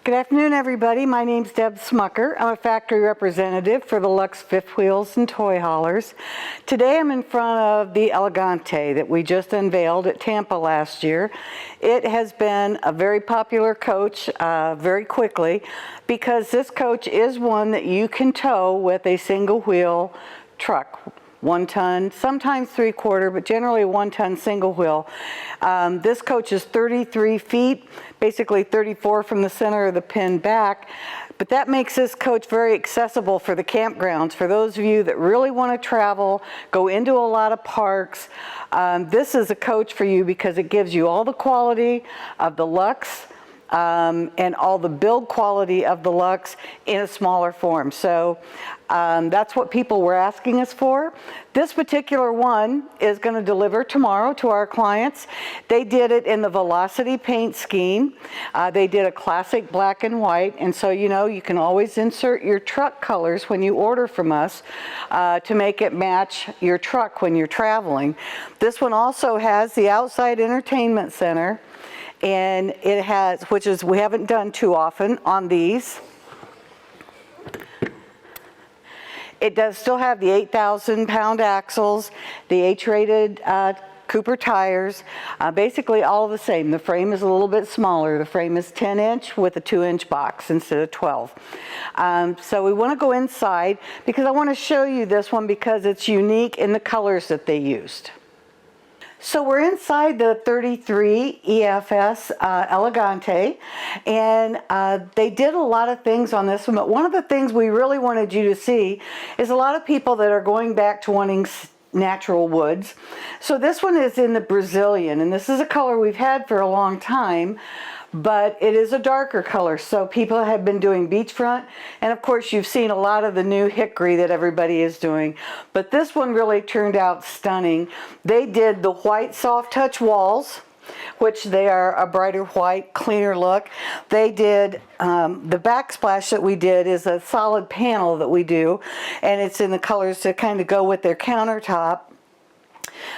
Good afternoon, everybody. My name's Deb Schmucker. I'm a factory representative for the Luxe fifth wheels and toy haulers. Today I'm in front of the Elegante that we just unveiled at Tampa last year. It has been a very popular coach very quickly because this coach is one that you can tow with a single wheel truck. 1 ton, sometimes 3/4, but generally 1 ton single wheel. This coach is 33 feet, basically 34 from the center of the pin back, but that makes this coach very accessible for the campgrounds. For those of you that really want to travel, go into a lot of parks, this is a coach for you because it gives you all the quality of the Luxe and all the build quality of the Luxe in a smaller form. So that's what people were asking us for. This particular one is going to deliver tomorrow to our clients. They did it in the Velocity paint scheme. They did a classic black and white, and so you can always insert your truck colors when you order from us to make it match your truck when you're traveling. This one also has the outside entertainment center, and it has, which is we haven't done too often on these. It does still have the 8,000-pound axles, the H-rated Cooper tires, basically all the same. The frame is a little bit smaller. The frame is 10-inch with a 2-inch box instead of 12. So we want to go inside because I want to show you this one because it's unique in the colors that they used. So we're inside the 33EFS Elegante, and they did a lot of things on this one, but one of the things we really wanted you to see is a lot of people that are going back to wanting natural woods. So this one is in the Brazilian, and this is a color we've had for a long time, but it is a darker color. So people have been doing beachfront, and of course you've seen a lot of the new hickory that everybody is doing, but this one really turned out stunning. They did the white soft touch walls, which they are a brighter white, cleaner look. They did the backsplash that we did is a solid panel that we do, and it's in the colors to kind of go with their countertop.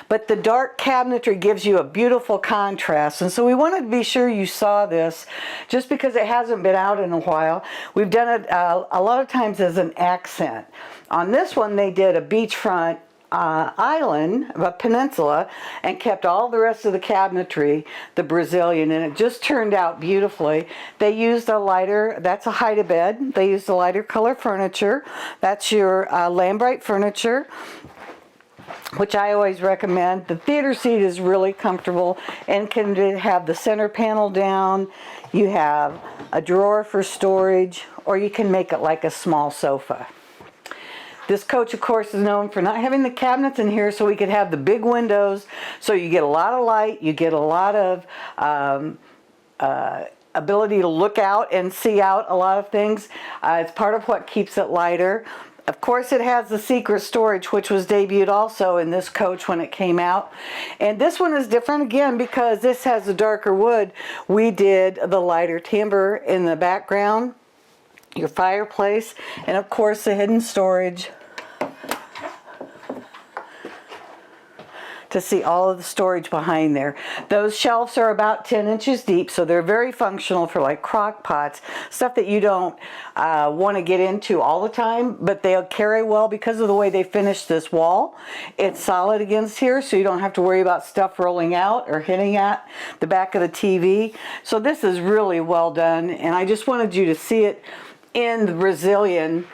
But the dark cabinetry gives you a beautiful contrast, and so we wanted to be sure you saw this just because it hasn't been out in a while. We've done it a lot of times as an accent. On this one they did a beachfront island, a peninsula, and kept all the rest of the cabinetry the Brazilian, and it just turned out beautifully. They used a lighter, that's a hide-a-bed. They used a lighter color furniture. That's your Lambrite furniture, which I always recommend. The theater seat is really comfortable and can have the center panel down. You have a drawer for storage, or you can make it like a small sofa. This coach, of course, is known for not having the cabinets in here, so we could have the big windows, so you get a lot of light, you get a lot of ability to look out and see out a lot of things. It's part of what keeps it lighter. Of course, it has the secret storage, which was debuted also in this coach when it came out. And this one is different again because this has a darker wood. We did the lighter timber in the background, your fireplace, and of course the hidden storage to see all of the storage behind there. Those shelves are about 10 inches deep, so they're very functional for like crock pots, stuff that you don't want to get into all the time, but they'll carry well because of the way they finished this wall. It's solid against here, so you don't have to worry about stuff rolling out or hitting at the back of the TV. So this is really well done, and I just wanted you to see it in the Brazilian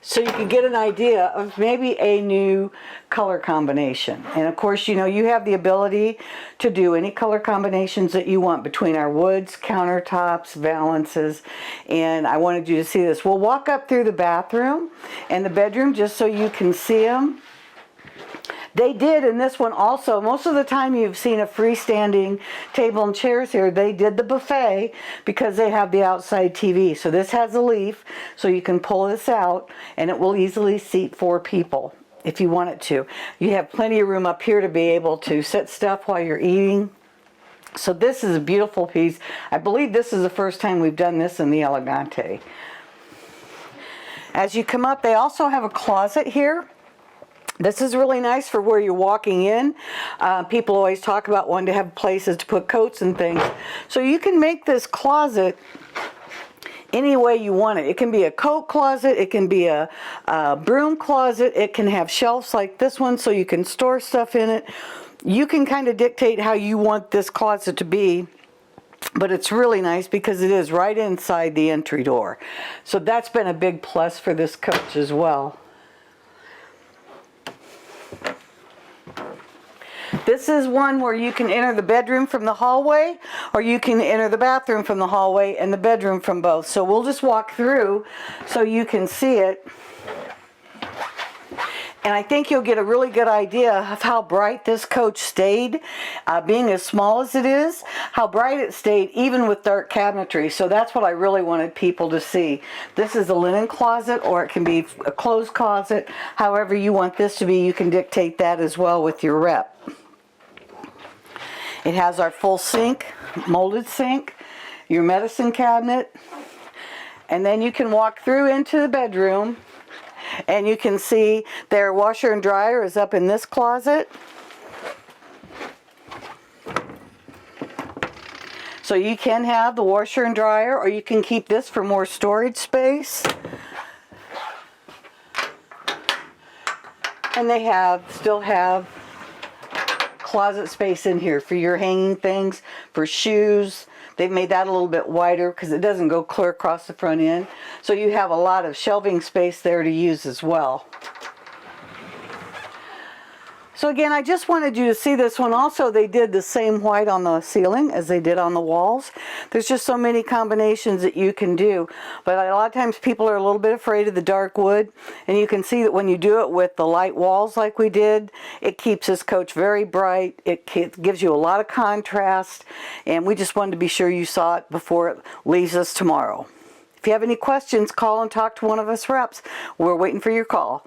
so you can get an idea of maybe a new color combination. And of course, you have the ability to do any color combinations that you want between our woods, countertops, valances, and I wanted you to see this. We'll walk up through the bathroom and the bedroom just so you can see them. They did in this one also, most of the time you've seen a freestanding table and chairs here. They did the buffet because they have the outside TV. So this has a leaf, so you can pull this out and it will easily seat 4 people if you want it to. You have plenty of room up here to be able to set stuff while you're eating. So this is a beautiful piece. I believe this is the first time we've done this in the Elegante. As you come up, they also have a closet here. This is really nice for where you're walking in. People always talk about wanting to have places to put coats and things. So you can make this closet any way you want it. It can be a coat closet, it can be a broom closet, it can have shelves like this one so you can store stuff in it. You can kind of dictate how you want this closet to be, but it's really nice because it is right inside the entry door. So that's been a big plus for this coach as well. This is one where you can enter the bedroom from the hallway, or you can enter the bathroom from the hallway and the bedroom from both. So we'll just walk through so you can see it. And I think you'll get a really good idea of how bright this coach stayed, being as small as it is, how bright it stayed even with dark cabinetry. So that's what I really wanted people to see. This is a linen closet, or it can be a closed closet. However you want this to be, you can dictate that as well with your rep. It has our full sink, molded sink, your medicine cabinet, and then you can walk through into the bedroom. And you can see their washer and dryer is up in this closet. So you can have the washer and dryer, or you can keep this for more storage space. And they still have closet space in here for your hanging things, for shoes. They've made that a little bit wider because it doesn't go clear across the front end. So you have a lot of shelving space there to use as well. So again, I just wanted you to see this one. Also, they did the same white on the ceiling as they did on the walls. There's just so many combinations that you can do. But a lot of times people are a little bit afraid of the dark wood. And you can see that when you do it with the light walls like we did, it keeps this coach very bright. It gives you a lot of contrast. And we just wanted to be sure you saw it before it leaves us tomorrow. If you have any questions, call and talk to one of us reps. We're waiting for your call.